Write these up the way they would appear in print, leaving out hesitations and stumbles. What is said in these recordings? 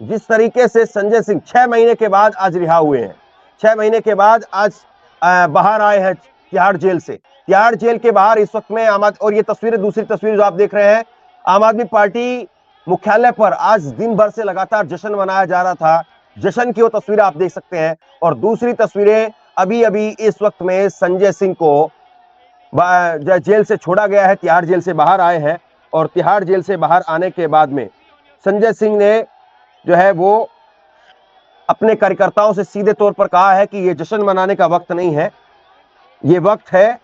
जिस तरीके से संजय सिंह 6 महीने के बाद आज रिहा हुए हैं, 6 महीने के बाद आज बाहर आए हैं तिहाड़ जेल से। तिहाड़ जेल के बाहर इस वक्त में और ये तस्वीरें, दूसरी तस्वीर जो आप देख रहे हैं, आम आदमी पार्टी मुख्यालय पर आज दिन भर से लगातार जश्न मनाया जा रहा था। जश्न की वो तस्वीरें आप देख सकते हैं। और दूसरी तस्वीरें, अभी अभी इस वक्त में संजय सिंह को जेल से छोड़ा गया है, तिहाड़ जेल से बाहर आए हैं। और तिहाड़ जेल से बाहर आने के बाद में संजय सिंह ने जो है वो अपने कार्यकर्ताओं से सीधे तौर पर कहा है कि ये जश्न मनाने का वक्त नहीं है, ये वक्त है,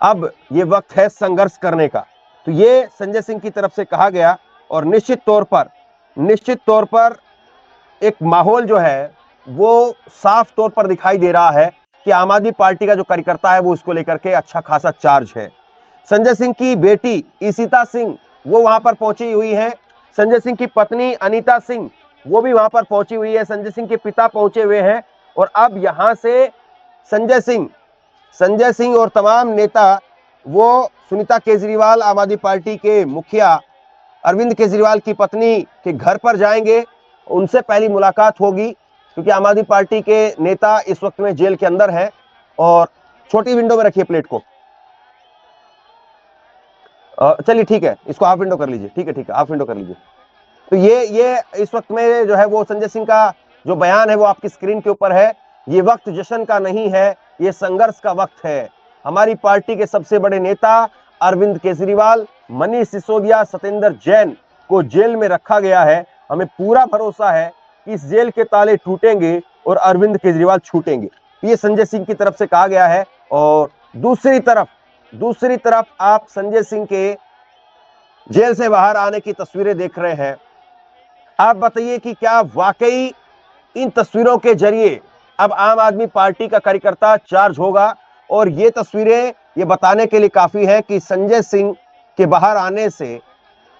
अब ये वक्त है संघर्ष करने का। तो ये संजय सिंह की तरफ से कहा गया। और निश्चित तौर पर एक माहौल जो है वो साफ तौर पर दिखाई दे रहा है कि आम आदमी पार्टी का जो कार्यकर्ता है वो इसको लेकर के अच्छा खासा चार्ज है। संजय सिंह की बेटी ईशिता सिंह वो वहां पर पहुंची हुई है। संजय सिंह की पत्नी अनीता सिंह वो भी वहां पर पहुंची हुई है। संजय सिंह के पिता पहुंचे हुए हैं। और अब यहां से संजय सिंह और तमाम नेता वो सुनीता केजरीवाल, आम आदमी पार्टी के मुखिया अरविंद केजरीवाल की पत्नी के घर पर जाएंगे, उनसे पहली मुलाकात होगी, क्योंकि आम आदमी पार्टी के नेता इस वक्त में जेल के अंदर हैं। और छोटी विंडो में रखिए प्लेट को, चलिए ठीक है, इसको हाफ विंडो कर लीजिए, ठीक है हाफ विंडो कर लीजिए। तो ये इस वक्त में जो है वो संजय सिंह का जो बयान है वो आपकी स्क्रीन के ऊपर है। ये वक्त जश्न का नहीं है, ये संघर्ष का वक्त है। हमारी पार्टी के सबसे बड़े नेता अरविंद केजरीवाल, मनीष सिसोदिया, सत्येंद्र जैन को जेल में रखा गया है। हमें पूरा भरोसा है कि इस जेल के ताले टूटेंगे और अरविंद केजरीवाल छूटेंगे। ये संजय सिंह की तरफ से कहा गया है। और दूसरी तरफ आप संजय सिंह के जेल से बाहर आने की तस्वीरें देख रहे हैं। आप बताइए कि क्या वाकई इन तस्वीरों के जरिए अब आम आदमी पार्टी का कार्यकर्ता चार्ज होगा? और ये तस्वीरें ये बताने के लिए काफी है कि संजय सिंह के बाहर आने से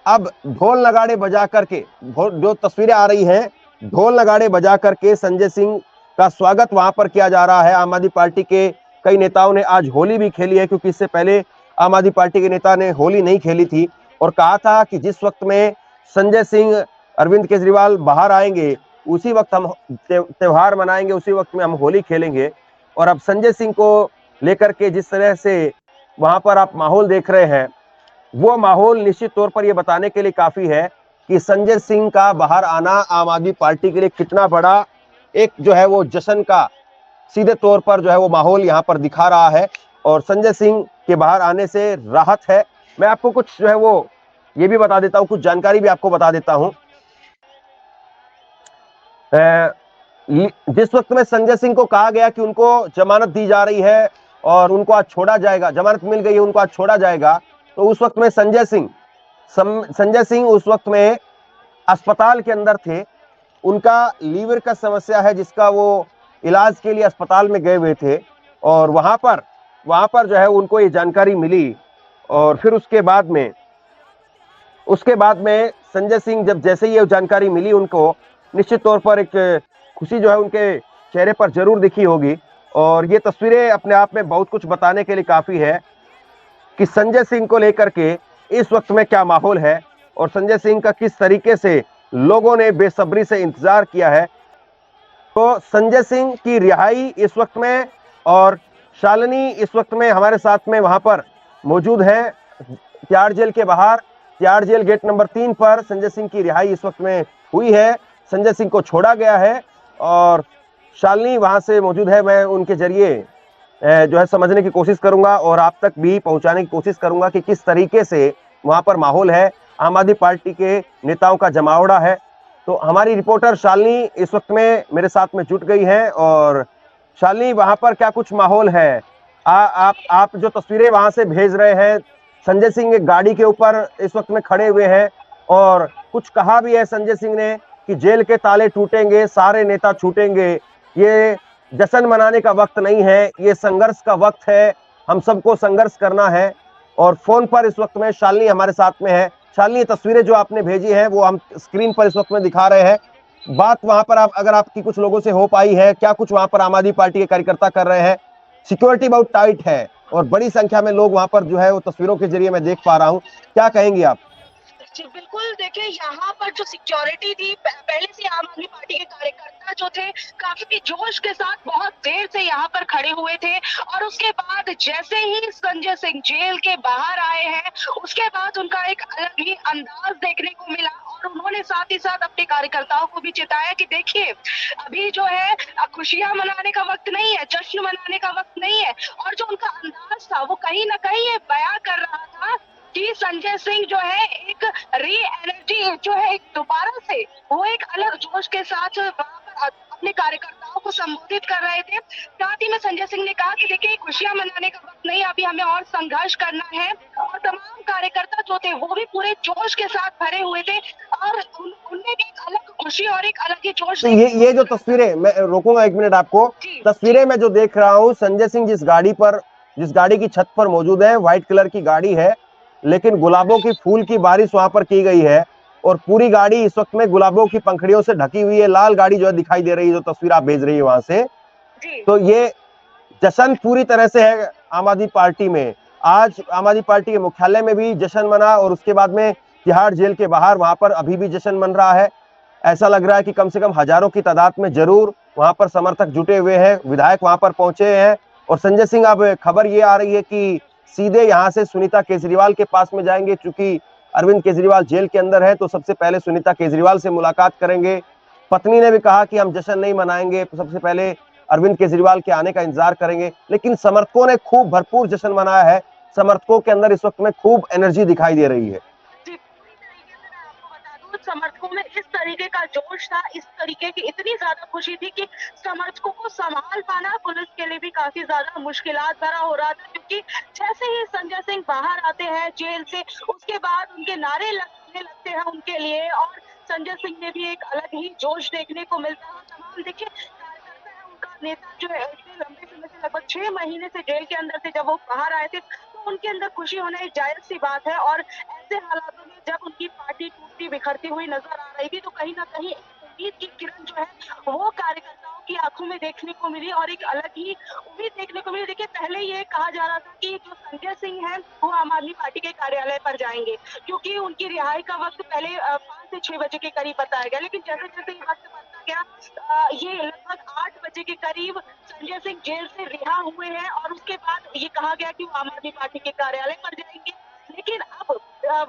अब ढोल नगाड़े बजा करके, जो तस्वीरें आ रही हैं, ढोल नगाड़े बजा करके संजय सिंह का स्वागत वहां पर किया जा रहा है। आम आदमी पार्टी के कई नेताओं ने आज होली भी खेली है, क्योंकि इससे पहले आम आदमी पार्टी के नेता ने होली नहीं खेली थी और कहा था कि जिस वक्त में संजय सिंह, अरविंद केजरीवाल बाहर आएंगे उसी वक्त हम त्योहार मनाएंगे, उसी वक्त में हम होली खेलेंगे। और अब संजय सिंह को लेकर के जिस तरह से वहां पर आप माहौल देख रहे हैं, वो माहौल निश्चित तौर पर यह बताने के लिए काफी है कि संजय सिंह का बाहर आना आम आदमी पार्टी के लिए कितना बड़ा एक जो है वो जश्न का सीधे तौर पर जो है वो माहौल यहाँ पर दिखा रहा है। और संजय सिंह के बाहर आने से राहत है। मैं आपको कुछ जो है वो ये भी बता देता हूं, कुछ जानकारी भी आपको बता देता हूं। जिस वक्त में संजय सिंह को कहा गया कि उनको जमानत दी जा रही है और उनको आज छोड़ा जाएगा, जमानत मिल गई है, उनको आज छोड़ा जाएगा, तो उस वक्त में संजय सिंह उस वक्त में अस्पताल के अंदर थे। उनका लीवर का समस्या है, जिसका वो इलाज के लिए अस्पताल में गए हुए थे। और वहां पर जो है उनको ये जानकारी मिली। और फिर उसके बाद में संजय सिंह, जब जैसे ही ये जानकारी मिली उनको, निश्चित तौर पर एक खुशी जो है उनके चेहरे पर जरूर दिखी होगी। और ये तस्वीरें अपने आप में बहुत कुछ बताने के लिए काफी है कि संजय सिंह को लेकर के इस वक्त में क्या माहौल है और संजय सिंह का किस तरीके से लोगों ने बेसब्री से इंतजार किया है। तो संजय सिंह की रिहाई इस वक्त में, और शालिनी इस वक्त में हमारे साथ में वहां पर मौजूद है तिहाड़ जेल के बाहर। तिहाड़ जेल गेट नंबर 3 पर संजय सिंह की रिहाई इस वक्त में हुई है। संजय सिंह को छोड़ा गया है और शालिनी वहां से मौजूद है। मैं उनके जरिए जो है समझने की कोशिश करूंगा और आप तक भी पहुंचाने की कोशिश करूंगा कि किस तरीके से वहां पर माहौल है। आम आदमी पार्टी के नेताओं का जमावड़ा है। तो हमारी रिपोर्टर शालिनी इस वक्त में मेरे साथ में जुट गई है। और शालिनी, वहां पर क्या कुछ माहौल है? आप जो तस्वीरें वहां से भेज रहे हैं, संजय सिंह एक गाड़ी के ऊपर इस वक्त में खड़े हुए हैं और कुछ कहा भी है संजय सिंह ने कि जेल के ताले टूटेंगे, सारे नेता छूटेंगे, ये जश्न मनाने का वक्त नहीं है, ये संघर्ष का वक्त है, हम सबको संघर्ष करना है। और फोन पर इस वक्त में शालिनी हमारे साथ में है। शालिनी, तस्वीरें जो आपने भेजी है वो हम स्क्रीन पर इस वक्त में दिखा रहे हैं। बात वहां पर अगर आपकी कुछ लोगों से हो पाई है, क्या कुछ वहां पर आम आदमी पार्टी के कार्यकर्ता कर रहे हैं? सिक्योरिटी बहुत टाइट है और बड़ी संख्या में लोग वहां पर जो है वो तस्वीरों के जरिए मैं देख पा रहा हूं, क्या कहेंगी आप? जी, बिल्कुल देखिए यहाँ पर जो सिक्योरिटी थी पहले से आम आदमी पार्टी के कार्यकर्ता जो थे काफ़ी जोश के साथ बहुत देर से यहाँ पर खड़े हुए थे और उसके बाद जैसे ही संजय सिंह जेल के बाहर आए हैं, उसके बाद उनका एक अलग ही अंदाज़ देखने को मिला और उन्होंने साथ ही साथ अपने कार्यकर्ताओं को भी चेताया कि देखिए, अभी जो है खुशियाँ मनाने का वक़्त नहीं है, जश्न मनाने का वक़्त नहीं है और जो उनका अंदाज़ था वो कहीं न कहीं ये बयाँ कर रहा था कि संजय सिंह जो है एक री एनर्जी जो है एक दोबारा से वो एक अलग जोश के साथ वहाँ पर अपने कार्यकर्ताओं को संबोधित कर रहे थे। साथ ही में संजय सिंह ने कहा कि देखिए खुशियां मनाने का वक्त नहीं, अभी हमें और संघर्ष करना है और तमाम कार्यकर्ता जो थे वो भी पूरे जोश के साथ भरे हुए थे और उनमें भी एक अलग खुशी और एक अलग ही जोश। तो ये जो तस्वीरें, मैं रोकूंगा 1 मिनट आपको, तस्वीरें मैं जो देख रहा हूँ, संजय सिंह जिस गाड़ी की छत पर मौजूद है, व्हाइट कलर की गाड़ी है, लेकिन गुलाबों की फूल की बारिश वहां पर की गई है और पूरी गाड़ी इस वक्त में गुलाबों की पंखड़ियों से ढकी हुई है। लाल गाड़ी जो है दिखाई दे रही है, जो तस्वीर आप भेज रही है वहां से। तो ये जश्न पूरी तरह से है आम आदमी पार्टी में। आज आम आदमी पार्टी के मुख्यालय में भी जश्न मना और उसके बाद में तिहाड़ जेल के बाहर वहां पर अभी भी जश्न मन रहा है। ऐसा लग रहा है कि कम से कम हजारों की तादाद में जरूर वहां पर समर्थक जुटे हुए हैं, विधायक वहां पर पहुंचे हैं। और संजय सिंह, अब खबर ये आ रही है कि सीधे यहां से सुनीता केजरीवाल के पास में जाएंगे, क्योंकि अरविंद केजरीवाल जेल के अंदर है, तो सबसे पहले सुनीता केजरीवाल से मुलाकात करेंगे। पत्नी ने भी कहा कि हम जश्न नहीं मनाएंगे, सबसे पहले अरविंद केजरीवाल के आने का इंतजार करेंगे। लेकिन समर्थकों ने खूब भरपूर जश्न मनाया है, समर्थकों के अंदर इस वक्त में खूब एनर्जी दिखाई दे रही है। समर्थकों में इस तरीके का जोश था, इस तरीके की इतनी ज्यादा खुशी थी कि समर्थकों को संभाल पाना पुलिस के लिए भी काफी ज्यादा मुश्किलात भरा हो रहा था, क्योंकि जैसे ही संजय सिंह बाहर आते हैं जेल से, उसके बाद उनके नारे लगने लगते हैं उनके लिए और संजय सिंह में भी एक अलग ही जोश देखने को मिलता है। तमाम देखिए कार्यकर्ता है, उनका नेता जो है इतने लंबे समय से लगभग 6 महीने से जेल के अंदर थे, जब वो बाहर आए थे तो उनके अंदर खुशी होना एक जायज सी बात है और ऐसे हालातों में जब उनकी पार्टी टूटती बिखरती हुई नजर आ रही थी तो कहीं ना कहीं उम्मीद की किरण जो है वो कार्यकर्ताओं की आंखों में देखने को मिली और एक अलग ही उम्मीद देखने को मिली। देखिए पहले ये कहा जा रहा था कि जो संजय सिंह है वो आम आदमी पार्टी के कार्यालय पर जाएंगे, क्योंकि उनकी रिहाई का वक्त पहले 5 से 6 बजे के करीब बताया गया, लेकिन जैसे जैसे ये वक्त बढ़ता गया ये लगभग 8 बजे के करीब संजय सिंह जेल से रिहा हुए हैं और उसके बाद ये कहा गया कि वो आम आदमी पार्टी के कार्यालय पर जाएंगे। लेकिन अब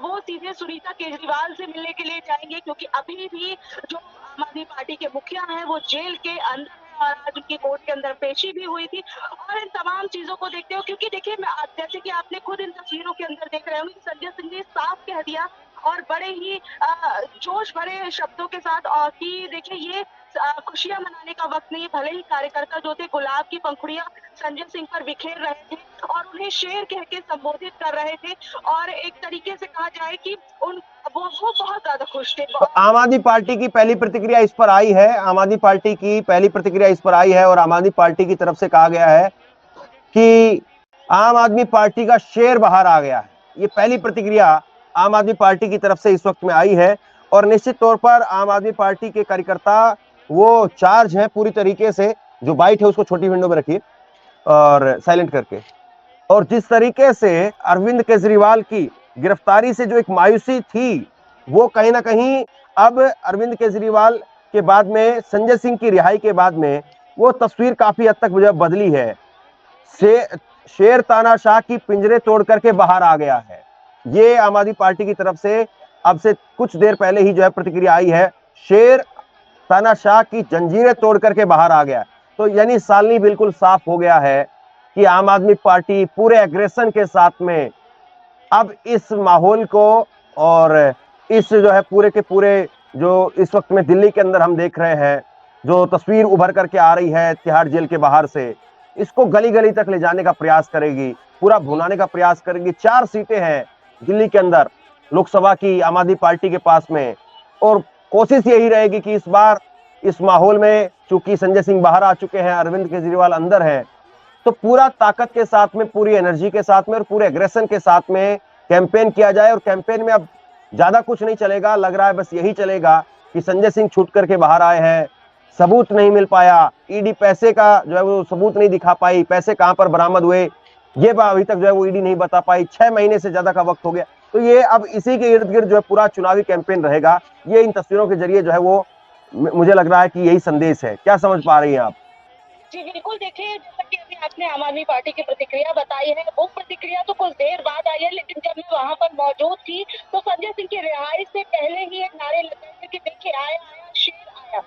वो सीधे सुनीता केजरीवाल से मिलने के लिए जाएंगे, क्योंकि अभी भी जो आम आदमी पार्टी के मुखिया हैं वो जेल के अंदर है और आज उनकी कोर्ट के अंदर पेशी भी हुई थी। और इन तमाम चीजों को देखते हो, क्योंकि देखिए मैं जैसे कि आपने खुद इन तस्वीरों के अंदर देख रहे होंगे, संजय सिंह ने साफ कह दिया और बड़े ही जोश भरे शब्दों के साथ कि देखिए ये खुशियां मनाने का वक्त नहीं है। भले ही कार्यकर्ता जो थे गुलाब की पंखुड़ियां संजय सिंह पर बिखेर रहे थे और उन्हें शेर कह के संबोधित कर रहे थे और एक तरीके से कहा जाए कि वो बहुत ज्यादा खुश थे। तो आम आदमी पार्टी की पहली प्रतिक्रिया इस पर आई है, आम आदमी पार्टी की पहली प्रतिक्रिया इस पर आई है और आम आदमी पार्टी की तरफ से कहा गया है कि आम आदमी पार्टी का शेर बाहर आ गया है। ये पहली प्रतिक्रिया आम आदमी पार्टी की तरफ से इस वक्त में आई है और निश्चित तौर पर आम आदमी पार्टी के कार्यकर्ता वो चार्ज हैं पूरी तरीके से। जो बाइट है उसको छोटी विंडो में रखिए और साइलेंट करके। और जिस तरीके से अरविंद केजरीवाल की गिरफ्तारी से जो एक मायूसी थी, वो कहीं ना कहीं अब अरविंद केजरीवाल के बाद में संजय सिंह की रिहाई के बाद में वो तस्वीर काफी हद तक मुझे बदली है। शेर तानाशाह की पिंजरे तोड़ करके बाहर आ गया है, ये आम आदमी पार्टी की तरफ से अब से कुछ देर पहले ही जो है प्रतिक्रिया आई है। शेर तानाशाह की जंजीरें तोड़ करके बाहर आ गया। तो यानी सालनी बिल्कुल साफ हो गया है कि आम आदमी पार्टी पूरे एग्रेशन के साथ में अब इस माहौल को और इस जो है पूरे के पूरे जो इस वक्त में दिल्ली के अंदर हम देख रहे हैं, जो तस्वीर उभर करके आ रही है तिहाड़ जेल के बाहर से, इसको गली गली तक ले जाने का प्रयास करेगी, पूरा भुनाने का प्रयास करेगी। 4 सीटें हैं दिल्ली के अंदर लोकसभा की आम आदमी पार्टी के पास में और कोशिश यही रहेगी कि इस बार इस माहौल में, चूंकि संजय सिंह बाहर आ चुके हैं, अरविंद केजरीवाल अंदर हैं, तो पूरा ताकत के साथ में, पूरी एनर्जी के साथ में और पूरे एग्रेशन के साथ में कैंपेन किया जाए। और कैंपेन में अब ज्यादा कुछ नहीं चलेगा, लग रहा है बस यही चलेगा कि संजय सिंह छूट करके बाहर आए हैं, सबूत नहीं मिल पाया, ईडी पैसे का जो है वो सबूत नहीं दिखा पाई, पैसे कहां पर बरामद हुए ये अभी तक जो है वो ईडी नहीं बता पाई, 6 महीने से ज्यादा का वक्त हो गया। तो ये अब इसी के इर्द गिर्द जो है पूरा चुनावी कैंपेन रहेगा। ये इन तस्वीरों के जरिए जो है वो मुझे लग रहा है कि यही संदेश है। क्या समझ पा रही हैं आप? जी बिल्कुल, देखिए जैसा कि अभी आपने आम आदमी पार्टी की प्रतिक्रिया बताई है, वो प्रतिक्रिया तो कुछ देर बाद आई है, लेकिन जब मैं वहां पर मौजूद थी तो संजय सिंह की रिहाई से पहले ही ये नारे लग गए थे कि देखिए आया आया शेर आया।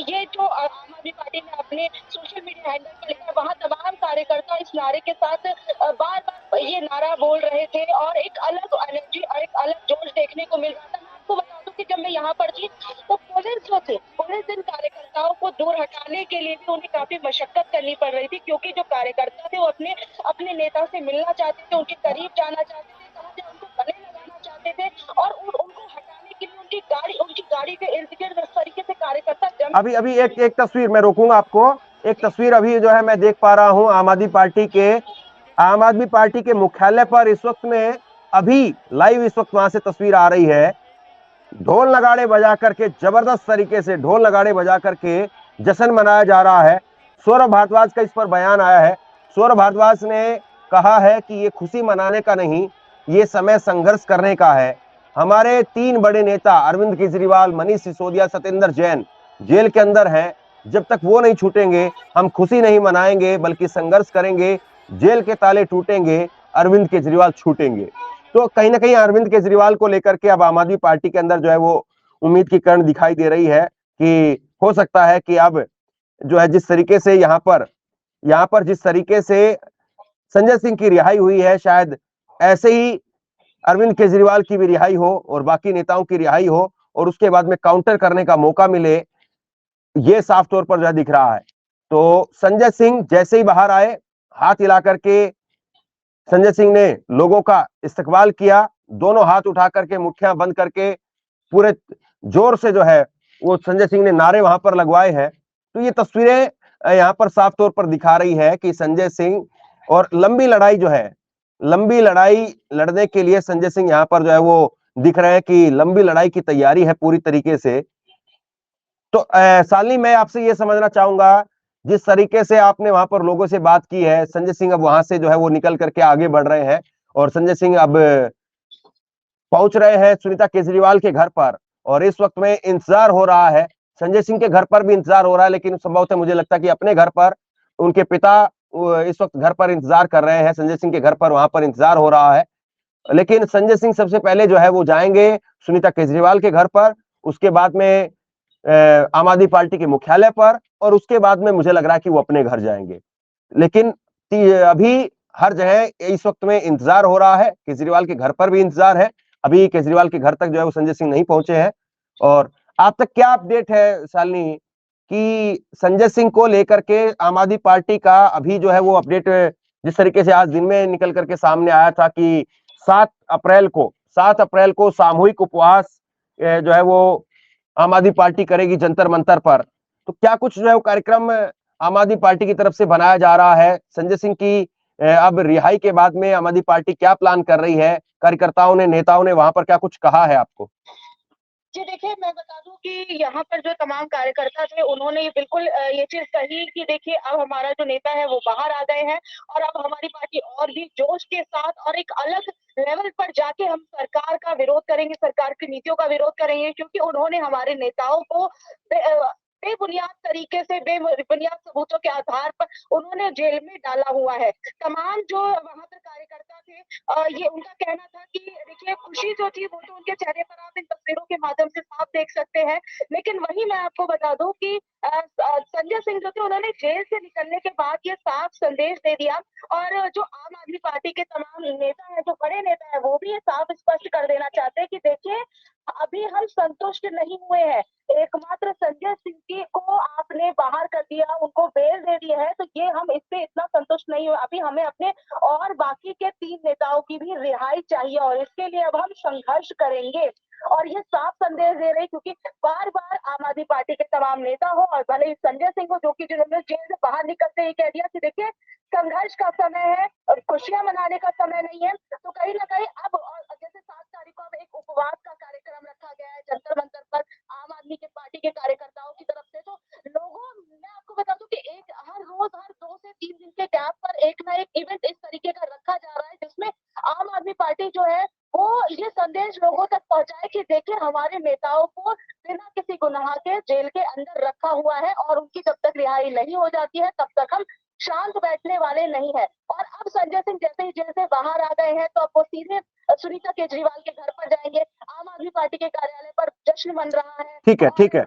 ये जो आम आदमी पार्टी ने अपने सोशल मीडिया हैंडल पर लिखा है, वहां तमाम कार्यकर्ता इस नारे के साथ बार बार ये नारा बोल रहे थे और एक अलग एनर्जी और एक अलग जोश देखने को मिल रहा था। मैं आपको बता दूं कि जब मैं यहाँ पर थी तो पुलिस जो थी, पुलिस इन कार्यकर्ताओं को दूर हटाने के लिए भी उन्हें काफी मशक्कत करनी पड़ रही थी, क्योंकि जो कार्यकर्ता थे वो अपने अपने नेता से मिलना चाहते थे, उनके करीब जाना चाहते थे, कहा जाए उनको गले लगाना चाहते थे और उनको हटाने के लिए उनकी गाड़ी के इर्द गिर्द इस तरीके से कार्यकर्ता जम। अभी अभी एक एक तस्वीर मैं रोकूंगा आपको। एक तस्वीर अभी जो है मैं देख पा रहा हूं आम आदमी पार्टी के मुख्यालय पर इस वक्त में अभी लाइव इस वक्त वहां से तस्वीर आ रही है। ढोल नगाड़े बजा करके, जबरदस्त तरीके से ढोल नगाड़े बजा करके जश्न मनाया जा रहा है। सौरभ भारद्वाज का इस पर बयान आया है। सौरभ भारद्वाज ने कहा है कि ये खुशी मनाने का नहीं, ये समय संघर्ष करने का है। हमारे 3 बड़े नेता अरविंद केजरीवाल, मनीष सिसोदिया, सत्येंद्र जैन जेल के अंदर हैं। जब तक वो नहीं छूटेंगे हम खुशी नहीं मनाएंगे बल्कि संघर्ष करेंगे। जेल के ताले टूटेंगे, अरविंद केजरीवाल छूटेंगे। तो कहीं ना कहीं अरविंद केजरीवाल को लेकर के अब आम आदमी पार्टी के अंदर जो है वो उम्मीद की किरण दिखाई दे रही है कि हो सकता है कि अब जो है जिस तरीके से यहाँ पर जिस तरीके से संजय सिंह की रिहाई हुई है, शायद ऐसे ही अरविंद केजरीवाल की भी रिहाई हो और बाकी नेताओं की रिहाई हो और उसके बाद में काउंटर करने का मौका मिले। ये साफ तौर पर जो है दिख रहा है। तो संजय सिंह जैसे ही बाहर आए, हाथ हिला करके संजय सिंह ने लोगों का इस्तकबाल किया। दोनों हाथ उठा करके, मुट्ठियां बंद करके पूरे जोर से जो है वो संजय सिंह ने नारे वहां पर लगवाए हैं। तो ये तस्वीरें यहाँ पर साफ तौर पर दिखा रही है कि संजय सिंह और लंबी लड़ाई जो है, लंबी लड़ाई लड़ने के लिए संजय सिंह यहाँ पर जो है वो दिख रहे हैं कि लंबी लड़ाई की तैयारी है पूरी तरीके से। तो शालिनी, मैं आपसे ये समझना चाहूंगा, जिस तरीके से आपने वहां पर लोगों से बात की है, संजय सिंह अब वहां से जो है वो निकल करके आगे बढ़ रहे हैं और संजय सिंह अब पहुंच रहे हैं सुनीता केजरीवाल के घर पर और इस वक्त में इंतजार हो रहा है। संजय सिंह के घर पर भी इंतजार हो रहा है, लेकिन संभवतः मुझे लगता है कि अपने घर पर उनके पिता इस वक्त घर पर इंतजार कर रहे हैं। संजय सिंह के घर पर वहां पर इंतजार हो रहा है, लेकिन संजय सिंह सबसे पहले जो है वो जाएंगे सुनीता केजरीवाल के घर पर, उसके बाद में आम आदमी पार्टी के मुख्यालय पर और उसके बाद में मुझे लग रहा है कि वो अपने घर जाएंगे। लेकिन अभी हर जगह इस वक्त में इंतजार हो रहा है। केजरीवाल के घर पर भी इंतजार है। अभी केजरीवाल के घर तक जो है वो संजय सिंह नहीं पहुंचे हैं। और आप तक क्या अपडेट है शालिनी कि संजय सिंह को लेकर के आम आदमी पार्टी का अभी जो है वो अपडेट, जिस तरीके से आज दिन में निकल करके सामने आया था कि 7 अप्रैल को सामूहिक उपवास जो है वो आम आदमी पार्टी करेगी जंतर मंतर पर। तो क्या कुछ जो है वो कार्यक्रम आम आदमी पार्टी की तरफ से बनाया जा रहा है? संजय सिंह की अब रिहाई के बाद में आम आदमी पार्टी क्या प्लान कर रही है? कार्यकर्ताओं ने, नेताओं ने वहां पर क्या कुछ कहा है आपको? जी देखिए, मैं बता दूं कि यहाँ पर जो तमाम कार्यकर्ता थे उन्होंने ये बिल्कुल ये चीज कही कि देखिए अब हमारा जो नेता है वो बाहर आ गए हैं और अब हमारी पार्टी और भी जोश के साथ और एक अलग लेवल पर जाके हम सरकार का विरोध करेंगे, सरकार की नीतियों का विरोध करेंगे, क्योंकि उन्होंने हमारे नेताओं को बेबुनियाद तरीके से, बेबुनियाद सबूतों के आधार पर उन्होंने जेल में डाला हुआ है। तमाम जो वहां पर कार्यकर्ता थे, ये उनका कहना था कि देखिए खुशी जो थी वो तो उनके चेहरे पर आप इन तस्वीरों के माध्यम से साफ देख सकते हैं, लेकिन वही मैं आपको बता दूं कि संजय सिंह जो थे उन्होंने जेल से निकलने के बाद ये साफ संदेश दे दिया और जो आम आदमी पार्टी के तमाम नेता है, जो बड़े नेता है, वो भी ये साफ स्पष्ट कर देना चाहते हैं कि देखिए अभी हम संतुष्ट नहीं हुए हैं। एकमात्र संजय सिंह की को आपने बाहर कर दिया, उनको बेल दे दी है, तो ये हम इससे इतना संतुष्ट नहीं हुए। अभी हमें अपने और बाकी के 3 नेताओं की भी रिहाई चाहिए और इसके लिए अब हम संघर्ष करेंगे। और ये साफ संदेश दे रहे, क्योंकि बार-बार आम आदमी पार्टी के तमाम नेता हो और भले ही संजय सिंह हो, जो कि जिन्होंने जेल से बाहर निकलते ही कह दिया कि देखिए संघर्ष का समय है और खुशियां मनाने का समय नहीं है। तो कहीं ना कहीं अब जैसे 7 तारीख को अब एक उपवास का कार्यक्रम रखा गया है जंतर मंतर पर आम आदमी के पार्टी के कार्यकर्ताओं की तरफ से, तो लोगों, मैं आपको बता दूं कि एक हर रोज हर 2 से 3 दिन के गैप पर एक ना एक इवेंट इस तरीके का रखा जा रहा है जिसमें आम आदमी पार्टी जो है वो संदेश लोगों तक पहुंचाए कि देखिए हमारे नेताओं को बिना किसी गुनाह के जेल के अंदर रखा हुआ है और उनकी जब तक रिहाई नहीं हो जाती है तब तक हम शांत बैठने वाले नहीं है। और अब संजय सिंह जैसे ही जेल से बाहर आ गए हैं तो अब वो सीधे सुनीता केजरीवाल के घर पर जाएंगे। आम आदमी पार्टी के कार्यालय पर जश्न मन रहा है। ठीक है, ठीक है,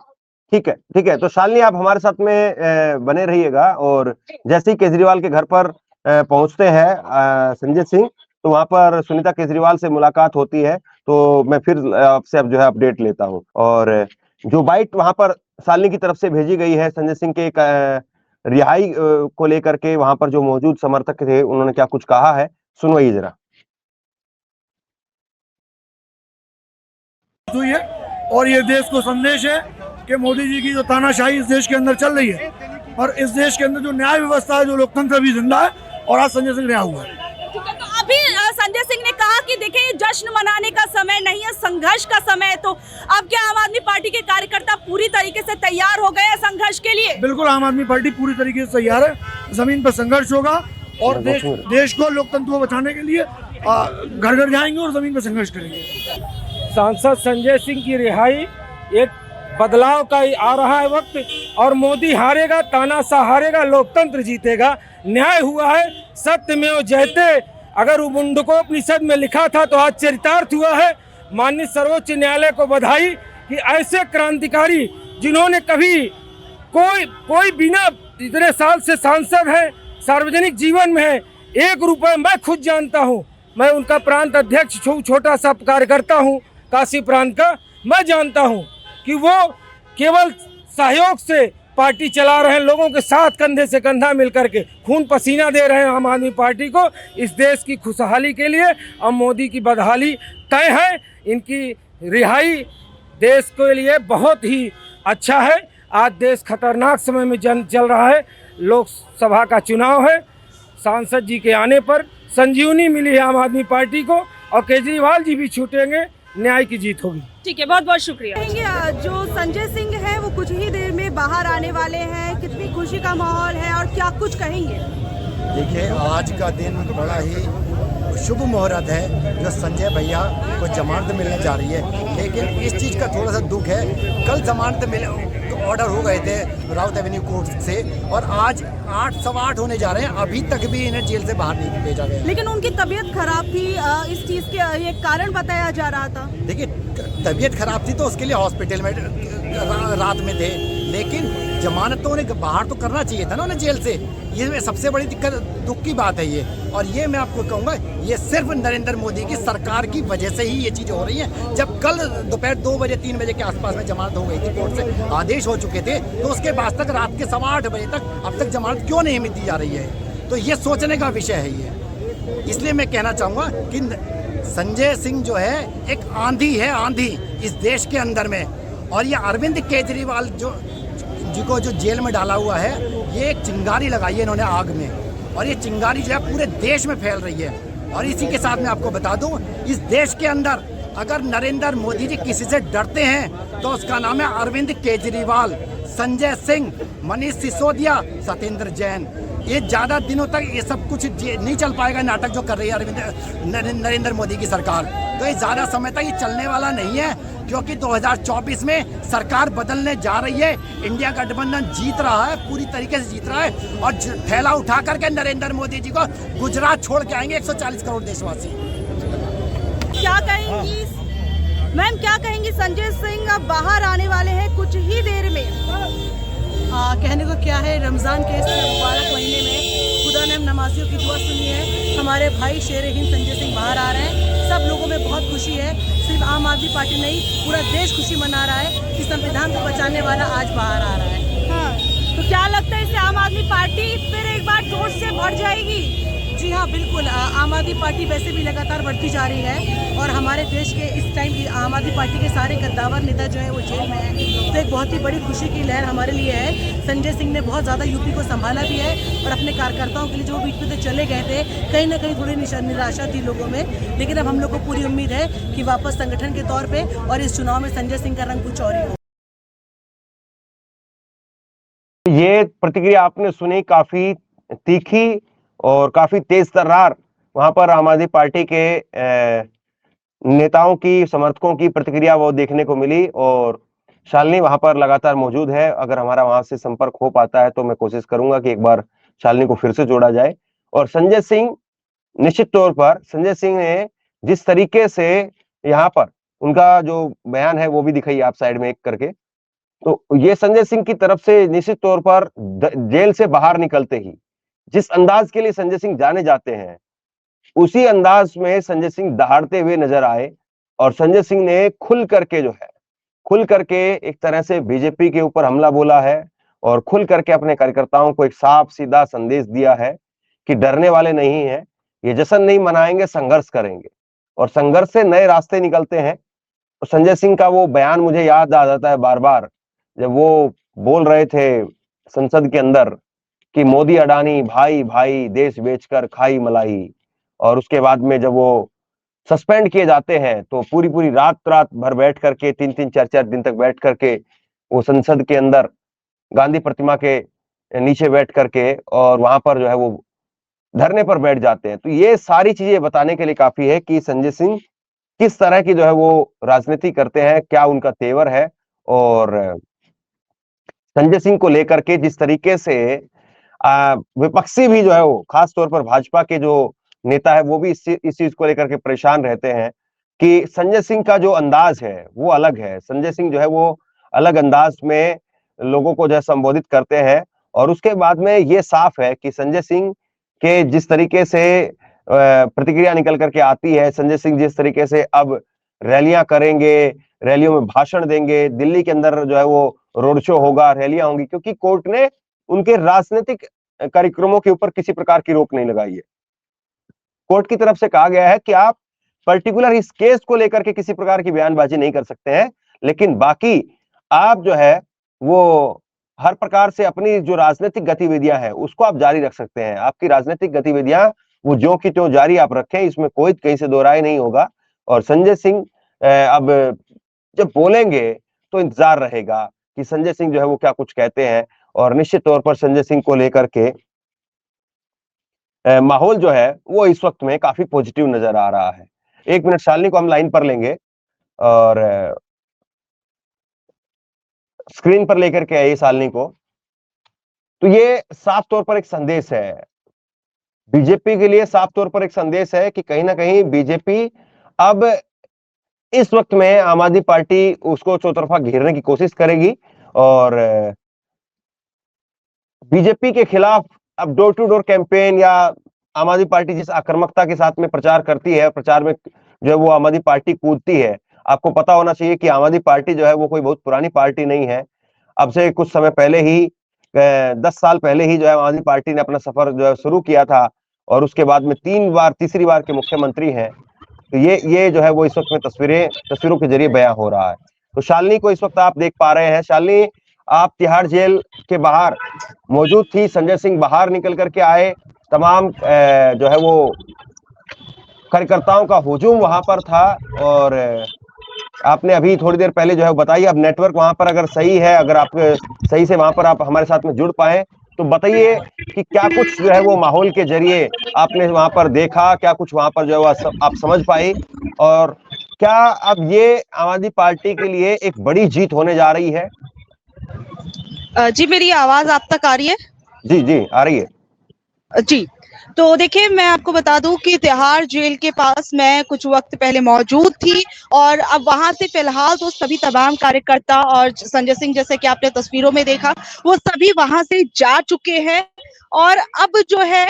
ठीक है, ठीक है। तो शालिनी आप हमारे साथ में बने रहिएगा, और जैसे ही केजरीवाल के घर पर पहुंचते हैं संजय सिंह, तो वहां पर सुनीता केजरीवाल से मुलाकात होती है। तो मैं फिर आपसे अब जो है अपडेट लेता हूं। और जो बाइट वहां पर शालिनी की तरफ से भेजी गई है संजय सिंह के रिहाई को लेकर के, वहां पर जो मौजूद समर्थक थे उन्होंने क्या कुछ कहा है, सुनवाइए जरा। हुई है और ये देश को संदेश है कि मोदी जी की जो तानाशाही इस देश के अंदर चल रही है और इस देश के अंदर जो न्याय व्यवस्था है, जो लोकतंत्र भी जिंदा है, और आज संजय सिंह रिहा हुआ है। तो अभी संजय सिंह ने कहा कि देखिए जश्न मनाने का समय नहीं है, संघर्ष का समय है। तो अब क्या आम आदमी पार्टी के कार्यकर्ता पूरी तरीके से तैयार हो गए हैं संघर्ष के लिए? बिल्कुल, आम आदमी पार्टी पूरी तरीके से तैयार है। जमीन पर संघर्ष होगा और देश को, लोकतंत्र को बचाने के लिए घर घर जाएंगे और जमीन पर संघर्ष करेंगे। सांसद संजय सिंह की रिहाई एक बदलाव का आ रहा है वक्त, और मोदी हारेगा, तानाशाह हारेगा, लोकतंत्र जीतेगा। न्याय हुआ है, सत्यमेव जयते। अगर मुंडकोपनिषद में लिखा था तो आज चरितार्थ हुआ है। माननीय सर्वोच्च न्यायालय को बधाई कि ऐसे क्रांतिकारी जिन्होंने कभी कोई बिना इतने साल से सांसद है, सार्वजनिक जीवन में है, 1 रुपए मैं खुद जानता हूँ, मैं उनका प्रांत अध्यक्ष छोटा सा कार्यकर्ता हूँ काशी प्रांत का, मैं जानता हूँ कि वो केवल सहयोग से पार्टी चला रहे हैं, लोगों के साथ कंधे से कंधा मिलकर के खून पसीना दे रहे हैं आम आदमी पार्टी को इस देश की खुशहाली के लिए। अब मोदी की बदहाली तय है, इनकी रिहाई देश के लिए बहुत ही अच्छा है। आज देश खतरनाक समय में चल रहा है, लोकसभा का चुनाव है, सांसद जी के आने पर संजीवनी मिली है आम आदमी पार्टी को, और केजरीवाल जी भी छूटेंगे, न्याय की जीत होगी। ठीक है, बहुत बहुत शुक्रिया। जो संजय सिंह है वो कुछ ही देर में बाहर आने वाले हैं, कितनी खुशी का माहौल है और क्या कुछ कहेंगे? देखिए, आज का दिन बड़ा ही शुभ मुहूर्त है जो संजय भैया को जमानत मिलने जा रही है। लेकिन इस चीज़ का थोड़ा सा दुख है, कल जमानत मिले ऑर्डर हो गए थे राउत एवेन्यू कोर्ट से, और आज 8 सवा 8 होने जा रहे हैं, अभी तक भी इन्हें जेल से बाहर नहीं भेजा गया। लेकिन उनकी तबीयत खराब थी, इस चीज़ के ये कारण बताया जा रहा था। देखिए, तबीयत खराब थी तो उसके लिए हॉस्पिटल में रात में थे, लेकिन जमानत तो उन्हें बाहर तो करना चाहिए था ना उन्हें जेल से। ये सबसे बड़ी दिक्कत, दुख की बात है ये। और ये मैं आपको कहूँगा, ये सिर्फ नरेंद्र मोदी की सरकार की वजह से ही ये चीज़ें हो रही हैं। जब कल दोपहर 2 बजे 3 बजे के आसपास में जमानत हो गई थी, कोर्ट से आदेश हो चुके थे, तो उसके बाद तक रात के 8:15 बजे तक अब तक जमानत क्यों नहीं दी जा रही है? तो ये सोचने का विषय है ये। इसलिए मैं कहना चाहूँगा कि संजय सिंह जो है एक आंधी है, आंधी इस देश के अंदर में। और ये अरविंद केजरीवाल जिनको जो जेल में डाला हुआ है, ये एक चिंगारी लगाई है इन्होंने आग में, और ये चिंगारी जो है पूरे देश में फैल रही है। और इसी के साथ मैं आपको बता दूं, इस देश के अंदर अगर नरेंद्र मोदी जी किसी से डरते हैं तो उसका नाम है अरविंद केजरीवाल, संजय सिंह, मनीष सिसोदिया, सत्येंद्र जैन। ये ज़्यादा दिनों तक ये सब कुछ नहीं चल पाएगा, नाटक जो कर रही है नरेंद्र मोदी की सरकार। तो ये ज़्यादा समय तक ये चलने वाला नहीं है, क्योंकि 2024 में सरकार बदलने जा रही है। इंडिया गठबंधन जीत रहा है, पूरी तरीके से जीत रहा है, और थैला उठा करके नरेंद्र मोदी जी को गुजरात छोड़ के आएंगे 140 करोड़ देशवासी। क्या कहेंगी मैम, क्या कहेंगी? संजय सिंह अब बाहर आने वाले हैं कुछ ही देर में। कहने को क्या है, रमज़ान के इस मुबारक महीने में खुदा ने नमाजियों की दुआ सुनी है। हमारे भाई शेर हिंद संजय सिंह बाहर आ रहे हैं, सब लोगों में बहुत खुशी है। सिर्फ आम आदमी पार्टी नहीं, पूरा देश खुशी मना रहा है कि संविधान को बचाने वाला आज बाहर आ रहा है। हाँ, तो क्या लगता है इससे आम आदमी पार्टी फिर एक बार जोश से बढ़ जाएगी? जी हाँ, बिल्कुल। आम आदमी पार्टी वैसे भी लगातार बढ़ती जा रही है, और हमारे देश के इस टाइम आम आदमी पार्टी के सारे कद्दावर नेता जो है वो जेल में है। तो एक बहुत ही बड़ी खुशी की लहर हमारे लिए है। संजय सिंह ने बहुत ज़्यादा यूपी को संभाला भी है, और अपने कार्यकर्ताओं के लिए जो बीच में से चले गए थे, कहीं ना कहीं थोड़ी निराशा थी लोगों में। लेकिन अब हम लोग को पूरी उम्मीद है कि वापस संगठन के तौर पर और इस चुनाव में संजय सिंह का रंग कुछ और ही हो। ये प्रतिक्रिया आपने सुनी, काफी तीखी और काफी तेज तर्रार वहां पर आम आदमी पार्टी के नेताओं की, समर्थकों की प्रतिक्रिया वो देखने को मिली और शालिनी वहां पर लगातार मौजूद है। अगर हमारा वहां से संपर्क हो पाता है तो मैं कोशिश करूंगा कि एक बार शालिनी को फिर से जोड़ा जाए। और संजय सिंह, निश्चित तौर पर संजय सिंह ने जिस तरीके से यहाँ पर उनका जो बयान है वो भी दिखाइए आप साइड में एक करके, तो ये संजय सिंह की तरफ से निश्चित तौर पर जेल से बाहर निकलते ही जिस अंदाज के लिए संजय सिंह जाने जाते हैं, उसी अंदाज में संजय सिंह दहाड़ते हुए नजर आए। और संजय सिंह ने खुल करके एक तरह से बीजेपी के ऊपर हमला बोला है और खुल करके अपने कार्यकर्ताओं को एक साफ सीधा संदेश दिया है कि डरने वाले नहीं हैं, ये जश्न नहीं मनाएंगे, संघर्ष करेंगे और संघर्ष से नए रास्ते निकलते हैं। तो संजय सिंह का वो बयान मुझे याद आ जाता है बार बार, जब वो बोल रहे थे संसद के अंदर कि मोदी अडानी भाई भाई देश बेचकर खाई मलाई, और उसके बाद में जब वो सस्पेंड किए जाते हैं तो पूरी पूरी रात भर बैठ करके 3-3 4-4 दिन तक बैठ करके वो संसद के अंदर गांधी प्रतिमा के नीचे बैठ करके और वहां पर जो है वो धरने पर बैठ जाते हैं। तो ये सारी चीजें बताने के लिए काफी है कि संजय सिंह किस तरह की जो है वो राजनीति करते हैं, क्या उनका तेवर है। और संजय सिंह को लेकर के जिस तरीके से विपक्षी भी जो है वो खास तौर पर भाजपा के जो नेता है वो भी इस चीज को लेकर के परेशान रहते हैं कि संजय सिंह का जो अंदाज है वो अलग है। संजय सिंह जो है वो अलग अंदाज में लोगों को जो है संबोधित करते हैं और उसके बाद में ये साफ है कि संजय सिंह के जिस तरीके से प्रतिक्रिया निकल करके आती है, संजय सिंह जिस तरीके से अब रैलियां करेंगे, रैलियों में भाषण देंगे, दिल्ली के अंदर जो है वो रोड शो होगा, रैलियां होंगी, क्योंकि कोर्ट ने उनके राजनीतिक कार्यक्रमों के ऊपर किसी प्रकार की रोक नहीं लगाई है। कोर्ट की तरफ से कहा गया है कि आप पर्टिकुलर इस केस को लेकर के किसी प्रकार की बयानबाजी नहीं कर सकते हैं, लेकिन बाकी आप जो है वो हर प्रकार से अपनी जो राजनीतिक गतिविधियां हैं उसको आप जारी रख सकते हैं। आपकी राजनीतिक गतिविधियां वो ज्यों की त्यों जारी आप रखें, इसमें कोई कहीं से दो राय नहीं होगा। और संजय सिंह अब जब बोलेंगे तो इंतजार रहेगा कि संजय सिंह जो है वो क्या कुछ कहते हैं। और निश्चित तौर पर संजय सिंह को लेकर के माहौल जो है वो इस वक्त में काफी पॉजिटिव नजर आ रहा है। 1 मिनट, शालिनी को हम लाइन पर लेंगे और स्क्रीन पर लेकर के आइए शालिनी को। तो ये साफ तौर पर एक संदेश है बीजेपी के लिए, साफ तौर पर एक संदेश है कि कहीं ना कहीं बीजेपी अब इस वक्त में आम आदमी पार्टी उसको चौतरफा घेरने की कोशिश करेगी और बीजेपी के खिलाफ अब डोर टू डोर कैंपेन या आम आदमी पार्टी जिस आक्रामकता के साथ में प्रचार करती है, प्रचार में जो है वो आम आदमी पार्टी कूदती है। आपको पता होना चाहिए कि आम आदमी पार्टी जो है वो कोई बहुत पुरानी पार्टी नहीं है। अब से कुछ समय पहले ही 10 साल पहले ही जो है आम आदमी पार्टी ने अपना सफर जो है शुरू किया था और उसके बाद में 3 बार, तीसरी बार के मुख्यमंत्री हैं। तो ये जो है वो इस वक्त में तस्वीरों के जरिए बयां हो रहा है। तो शालिनी को इस वक्त आप देख पा रहे हैं। शालिनी, आप तिहाड़ जेल के बाहर मौजूद थी, संजय सिंह बाहर निकल करके आए, तमाम जो है वो कार्यकर्ताओं का हुजूम वहां पर था और आपने अभी थोड़ी देर पहले जो है बताइए, अब नेटवर्क वहां पर अगर सही है, अगर आप सही से वहां पर आप हमारे साथ में जुड़ पाए तो बताइए कि क्या कुछ जो है वो माहौल के जरिए आपने वहां पर देखा, क्या कुछ वहां पर जो है आप समझ पाई और क्या अब ये आम आदमी पार्टी के लिए एक बड़ी जीत होने जा रही है? जी, मेरी आवाज आप तक आ रही है? जी जी आ रही है जी। तो देखिए, मैं आपको बता दूं कि तिहाड़ जेल के पास मैं कुछ वक्त पहले मौजूद थी और अब वहां से फिलहाल तो सभी तमाम कार्यकर्ता और संजय सिंह, जैसे कि आपने तस्वीरों में देखा, वो सभी वहां से जा चुके हैं। और अब जो है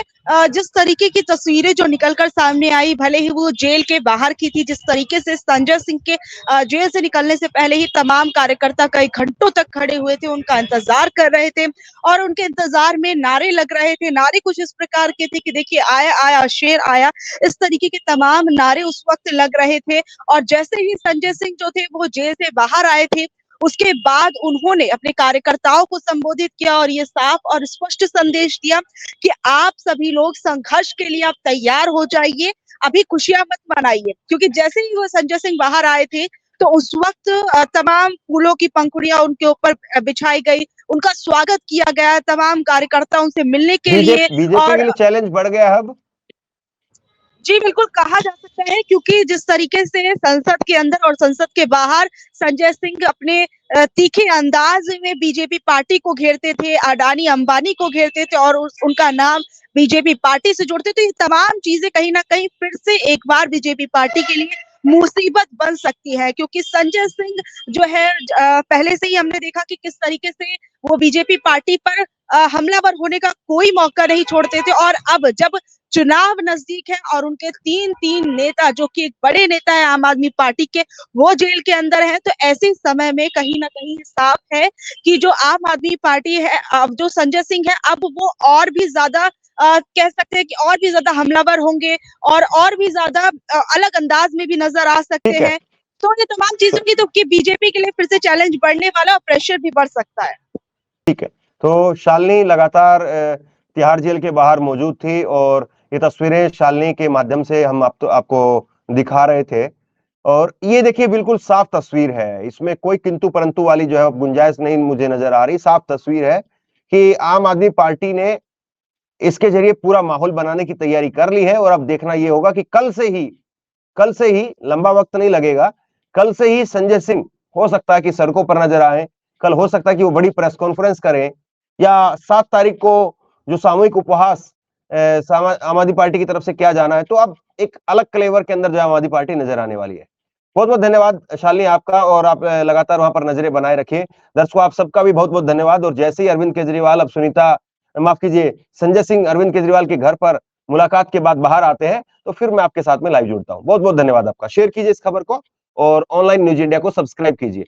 जिस तरीके की तस्वीरें जो निकलकर सामने आई, भले ही वो जेल के बाहर की थी, जिस तरीके से संजय सिंह के जेल से निकलने से पहले ही तमाम कार्यकर्ता कई घंटों तक खड़े हुए थे, उनका इंतजार कर रहे थे और उनके इंतजार में नारे लग रहे थे। नारे कुछ इस प्रकार के थे कि देखिए, आया आया शेर आया, इस तरीके के तमाम नारे उस वक्त लग रहे थे। और जैसे ही संजय सिंह जो थे वो जेल से बाहर आए थे, उसके बाद उन्होंने अपने कार्यकर्ताओं को संबोधित किया और ये साफ और स्पष्ट संदेश दिया कि आप सभी लोग संघर्ष के लिए आप तैयार हो जाइए, अभी खुशियां मत मनाइए। क्योंकि जैसे ही वो संजय सिंह बाहर आए थे तो उस वक्त तमाम फूलों की पंखुड़ियां उनके ऊपर बिछाई गई, उनका स्वागत किया गया, तमाम कार्यकर्ता उनसे मिलने के लिए। बीजेपी के लिए चैलेंज बढ़ गया अब। जी बिल्कुल कहा जा सकता है, क्योंकि जिस तरीके से संसद के अंदर और संसद के बाहर संजय सिंह अपने तीखे अंदाज में बीजेपी पार्टी को घेरते थे, अडानी अंबानी को घेरते थे और उनका नाम बीजेपी पार्टी से जोड़ते, तो ये तमाम चीजें कहीं ना कहीं फिर से एक बार बीजेपी पार्टी के लिए मुसीबत बन सकती है। क्योंकि संजय सिंह जो है पहले से ही हमने देखा कि किस तरीके से वो बीजेपी पार्टी पर हमलावर होने का कोई मौका नहीं छोड़ते थे, और अब जब चुनाव नजदीक है और उनके तीन नेता जो कि एक बड़े नेता है आम आदमी पार्टी के, वो जेल के अंदर है, तो ऐसे समय में कहीं ना कहीं साफ है कि जो आम आदमी पार्टी है, अब जो संजय सिंह है, अब वो और भी ज्यादा कह सकते हैं कि और भी ज्यादा हमलावर होंगे और भी ज्यादा अलग अंदाज में भी नजर आ सकते ठीक है। हैं। तो ये तमाम चीजों की तो बीजेपी के लिए फिर से चैलेंज बढ़ने वाला और प्रेशर भी बढ़ सकता है। ठीक है, तो शालिनी लगातार तिहाड़ जेल के बाहर मौजूद थी और ये तस्वीरें शालिनी के माध्यम से हम आपको दिखा रहे थे, और ये देखिए बिल्कुल साफ तस्वीर है, इसमें कोई किंतु परंतु वाली जो है गुंजाइश नहीं मुझे नजर आ रही। साफ तस्वीर है कि आम आदमी पार्टी ने इसके जरिए पूरा माहौल बनाने की तैयारी कर ली है, और अब देखना ये होगा कि कल से ही लंबा वक्त नहीं लगेगा, कल से ही संजय सिंह हो सकता है कि सड़कों पर नजर आए, कल हो सकता है कि वो बड़ी प्रेस कॉन्फ्रेंस करें, या 7 तारीख को जो सामूहिक उपवास आम आदमी पार्टी की तरफ से किया जाना है, तो अब एक अलग क्लेवर के अंदर जो आम आदमी पार्टी नजर आने वाली है। बहुत बहुत धन्यवाद शालिनी आपका, और आप लगातार वहां पर नजरें बनाए रखिए। दर्शकों आप सबका भी बहुत बहुत धन्यवाद। और जैसे ही अरविंद केजरीवाल अब माफ कीजिए संजय सिंह अरविंद केजरीवाल के घर पर मुलाकात के बाद बाहर आते हैं, तो फिर मैं आपके साथ में लाइव जुड़ता हूं। बहुत बहुत धन्यवाद आपका। शेयर कीजिए इस खबर को और ऑनलाइन न्यूज इंडिया को सब्सक्राइब कीजिए।